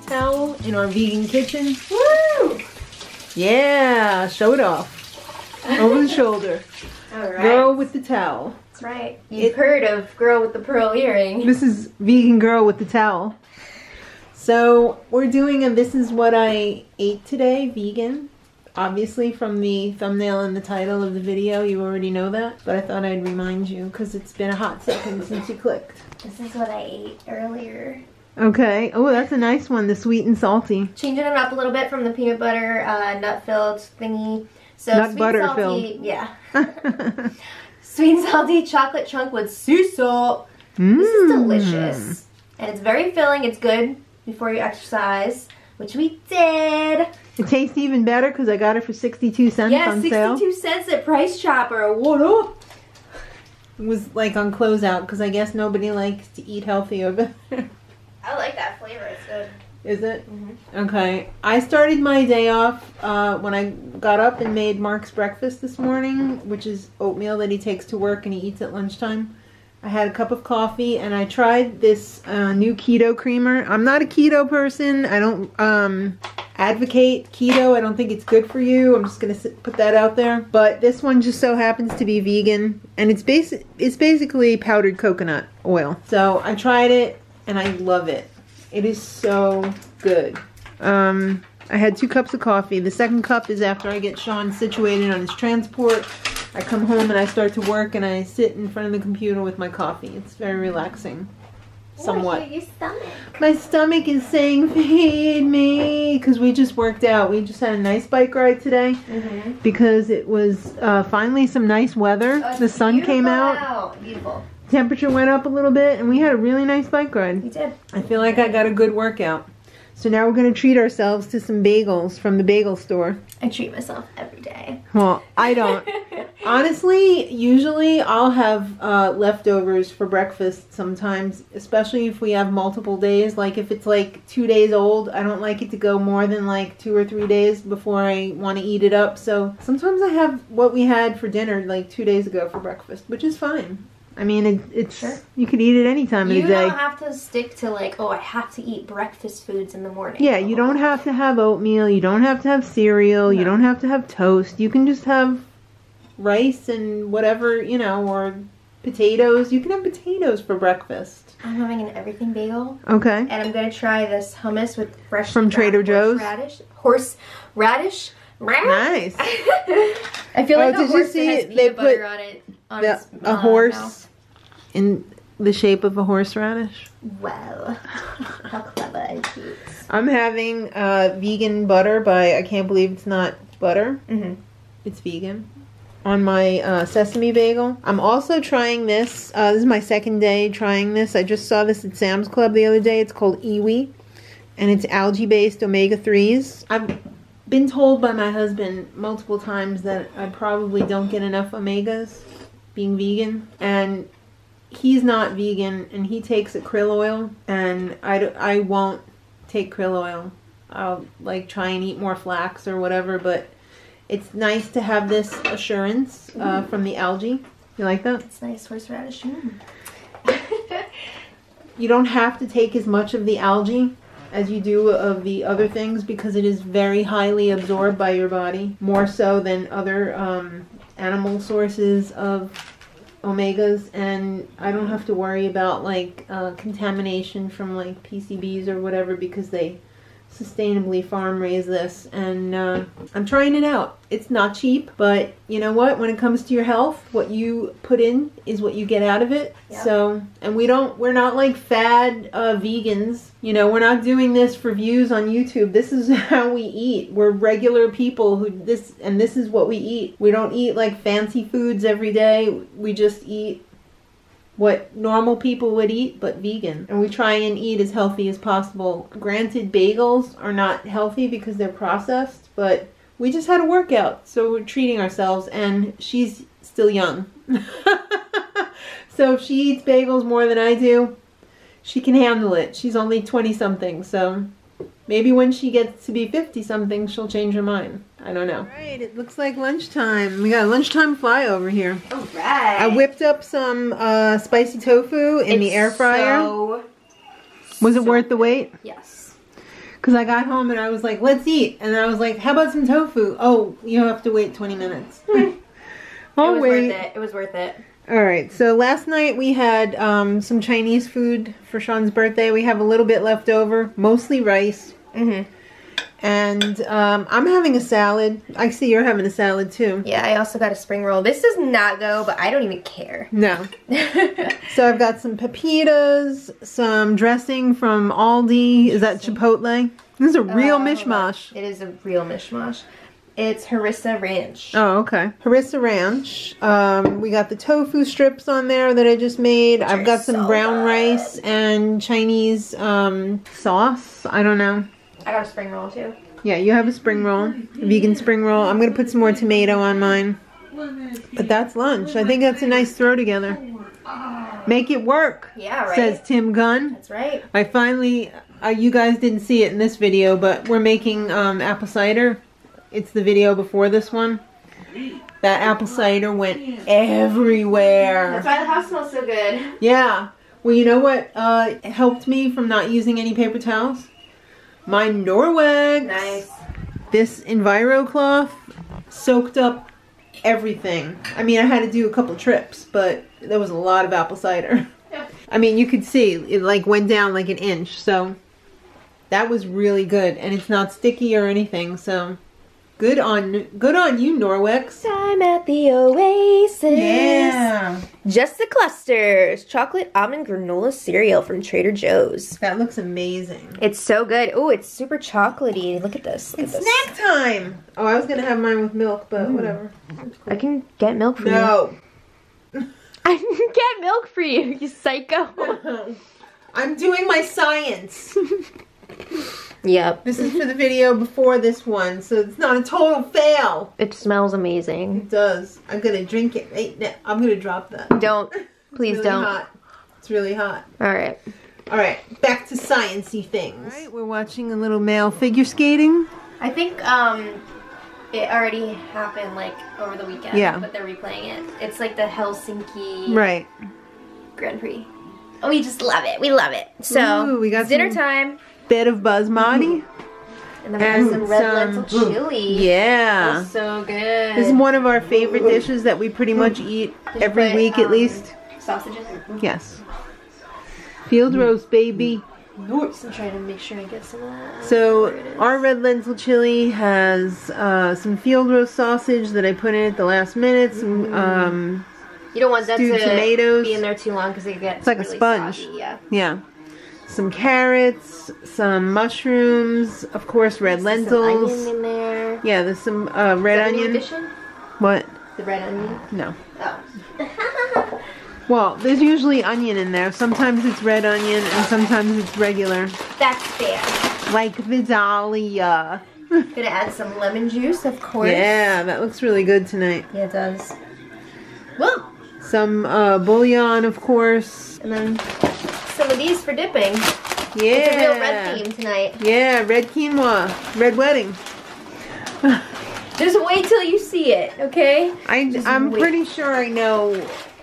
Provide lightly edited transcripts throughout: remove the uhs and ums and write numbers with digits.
towel in our vegan kitchen. Woo! Yeah, show it off. Over the shoulder. Alright. Girl with the towel. That's right. You've heard of girl with the pearl earring. This is vegan girl with the towel. So we're doing a this is what I ate today, vegan. Obviously from the thumbnail and the title of the video, you already know that. But I thought I'd remind you because it's been a hot second since you clicked. This is what I ate earlier. Okay. Oh, that's a nice one. The sweet and salty. Changing it up a little bit from the peanut butter nut-filled thingy. So Nut sweet butter salty, filled. Yeah. Sweet and salty chocolate chunk with sea salt. This is delicious. And it's very filling. It's good before you exercise, which we did. It tastes even better because I got it for 62 cents on sale. 62 cents at Price Chopper. What up? It was like on closeout because I guess nobody likes to eat healthy over there. I like that flavor. It's good. Is it? Mm-hmm. Okay. I started my day off when I got up and made Mark's breakfast this morning, which is oatmeal that he takes to work and he eats at lunchtime. I had a cup of coffee and I tried this new keto creamer. I'm not a keto person. I don't advocate keto. I don't think it's good for you. I'm just going to put that out there. But this one just so happens to be vegan. And it's basically powdered coconut oil. So I tried it and I love it. It is so good. I had 2 cups of coffee. The second cup is after I get Sean situated on his transport. I come home and I start to work and I sit in front of the computer with my coffee. It's very relaxing. Somewhat. Oh, your stomach. My stomach is saying feed me because we just worked out. We just had a nice bike ride today because it was finally some nice weather. Oh, the sun came out. Beautiful. Temperature went up a little bit and we had a really nice bike ride. We did. I feel like I got a good workout. So now we're going to treat ourselves to some bagels from the bagel store. I treat myself every day. Well, I don't. Honestly, usually I'll have leftovers for breakfast sometimes, especially if we have multiple days. Like if it's like 2 days old, I don't like it to go more than like 2 or 3 days before I want to eat it up. So sometimes I have what we had for dinner like 2 days ago for breakfast, which is fine. I mean, it's sure. You could eat it any time of the day. You don't have to stick to like, oh, I have to eat breakfast foods in the morning. Yeah, you don't have to have oatmeal. You don't have to have cereal. No. You don't have to have toast. You can just have rice and whatever, you know, or potatoes. You can have potatoes for breakfast. I'm having an everything bagel. Okay. And I'm going to try this hummus with fresh from Trader Joe's. Horseradish. Nice. I feel like a horse that has peanut butter on it. A horse in the shape of a horseradish. Wow. How clever and cute. I'm having vegan butter by, I can't believe it's not butter. It's vegan. On my sesame bagel. I'm also trying this. This is my second day trying this. I just saw this at Sam's Club the other day. It's called Iwi. And it's algae-based omega-3s. I've been told by my husband multiple times that I probably don't get enough omegas being vegan, and he's not vegan and he takes a krill oil, and I won't take krill oil. I'll like try and eat more flax or whatever, but it's nice to have this assurance from the algae. You like that? It's nice horseradish. You don't have to take as much of the algae as you do of the other things because it is very highly absorbed by your body, more so than other animal sources of omegas, and I don't have to worry about like contamination from like PCBs or whatever because they sustainably farm raise this, and I'm trying it out. It's not cheap, but you know what, when it comes to your health, what you put in is what you get out of it. Yep. So, and we're not like fad vegans, you know, we're not doing this for views on YouTube. This is how we eat. We're regular people who this is what we eat. We don't eat like fancy foods every day. We just eat what normal people would eat, but vegan. And we try and eat as healthy as possible. Granted, bagels are not healthy because they're processed, but we just had a workout, so we're treating ourselves, and she's still young. So if she eats bagels more than I do, she can handle it. She's only 20-something, so maybe when she gets to be 50-something, she'll change her mind. I don't know. All right, it looks like lunchtime. We got a lunchtime fly over here. All right. I whipped up some spicy tofu in the air fryer. Was it worth the wait? Yes. Because I got home and I was like, let's eat. And I was like, how about some tofu? Oh, you have to wait 20 minutes. Oh, wait. It was worth it. All right, so last night we had some Chinese food for Sean's birthday. We have a little bit left over, mostly rice. And I'm having a salad. I see you're having a salad too. Yeah, I also got a spring roll. This does not go, but I don't even care. No. So I've got some pepitas, some dressing from Aldi. Is that Chipotle? This is a real mishmash. It is a real mishmash. It's harissa ranch. Oh, okay. Harissa ranch. We got the tofu strips on there that I just made. I've got some brown rice and Chinese sauce. I don't know. I got a spring roll too. Yeah, you have a spring roll, a vegan spring roll. I'm going to put some more tomato on mine. But that's lunch. I think that's a nice throw together. Make it work. Yeah, right. Says Tim Gunn. That's right. I finally, you guys didn't see it in this video, but we're making apple cider. It's the video before this one. That apple cider went everywhere. That's why the house smells so good. Yeah. Well, you know what helped me from not using any paper towels? My Norwex. Nice. This Enviro cloth soaked up everything. I mean, I had to do a couple trips, but there was a lot of apple cider. Yeah. I mean, you could see it like went down like an inch. So that was really good, and it's not sticky or anything. So good on you, Norwex. Time at the Oasis. Yeah. Just the Clusters. Chocolate almond granola cereal from Trader Joe's. That looks amazing. It's so good. Oh, it's super chocolatey. Look at this. Look It's at this. snack time. Oh, I was going to have mine with milk, but whatever. I can get milk for you. No. I can get milk for you, you psycho. I'm doing my science. Yep. This is for the video before this one, so it's not a total fail. It smells amazing. It does. I'm gonna drink it right now. I'm gonna drop that. Don't. Please It's really don't. Hot. It's really hot. Alright. Alright, back to science-y things. Alright, we're watching a little male figure skating. I think it already happened like over the weekend. Yeah. But they're replaying it. It's like the Helsinki Right. Grand Prix. Oh, we just love it. We love it. So Ooh, we got dinner some time. Bit of basmati. And then we have some red lentil chili. Yeah. Oh, so good. This is one of our favorite dishes that we pretty much eat Did you every put, week at least. Sausages? Yes. Field roast, baby. Nice. I'm trying to make sure I get some of that. So our red lentil chili has some field roast sausage that I put in at the last minute. Some you don't want that stewed to tomatoes. be in there too long because it gets It's like really a sponge. soggy, yeah. Yeah. Some carrots, some mushrooms, of course red lentils. Some onion in there. Yeah, there's some red Is that a new onion. addition? What? The red onion? No. Oh. Well, there's usually onion in there. Sometimes it's red onion and sometimes it's regular. That's fair. Like Vidalia. Gonna add some lemon juice, of course. Yeah, that looks really good tonight. Yeah, it does. Well, Some bouillon, of course. and then some of these for dipping. Yeah. It's a real red theme tonight. Yeah, red quinoa. Red wedding. Just wait till you see it, okay? I'm wait. pretty sure I know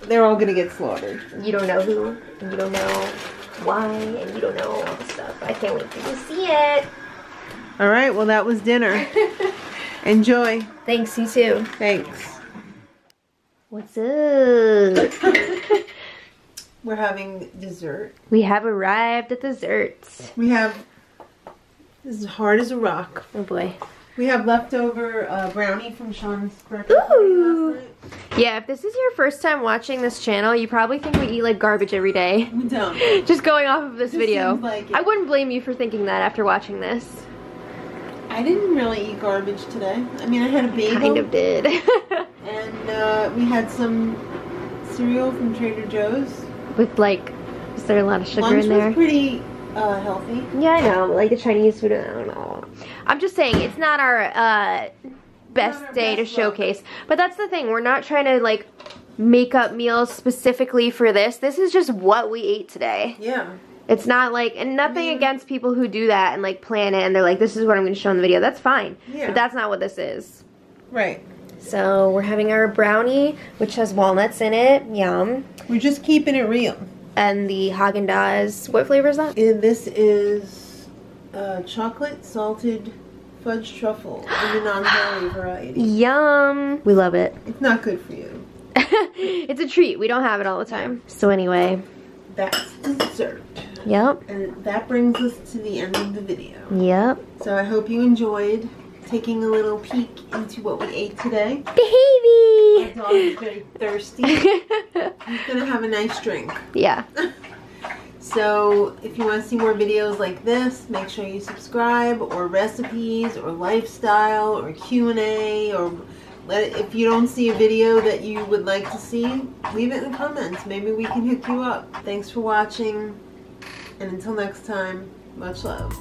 they're all gonna get slaughtered. You don't know who, and you don't know why, and you don't know all the stuff. I can't wait till you see it. All right, well that was dinner. Enjoy. Thanks, you too. Thanks. What's up? We're having dessert. We have arrived at desserts. We have, this is hard as a rock. Oh boy. We have leftover brownie from Sean's birthday party Ooh. last night. Yeah, if this is your first time watching this channel, you probably think we eat like garbage every day. We don't. Just going off of this video. seems like it. I wouldn't blame you for thinking that after watching this. I didn't really eat garbage today. I mean, I had a bagel. Kind of did. And we had some cereal from Trader Joe's. With like, is there a lot of sugar Lunch in there? was pretty healthy. Yeah, I know. Like the Chinese food, I don't know. I'm just saying, it's not our best Not our day best to showcase. But that's the thing. We're not trying to like make up meals specifically for this. This is just what we ate today. Yeah. It's not like, and nothing against people who do that and like plan it and they're like, this is what I'm going to show in the video. That's fine. Yeah. But that's not what this is. Right. So we're having our brownie, which has walnuts in it. Yum. We're just keeping it real. And the Haagen-Dazs. What flavor is that? And this is chocolate salted fudge truffle in the non-dairy variety. Yum. We love it. It's not good for you. It's a treat. We don't have it all the time. So anyway. That's dessert. Yep. And that brings us to the end of the video. Yep. So I hope you enjoyed taking a little peek into what we ate today. Baby! My dog is very thirsty. He's gonna have a nice drink. Yeah. So if you want to see more videos like this, make sure you subscribe, or recipes, or lifestyle, or Q&A, or if you don't see a video that you would like to see, leave it in the comments. Maybe we can hook you up. Thanks for watching, and until next time, much love.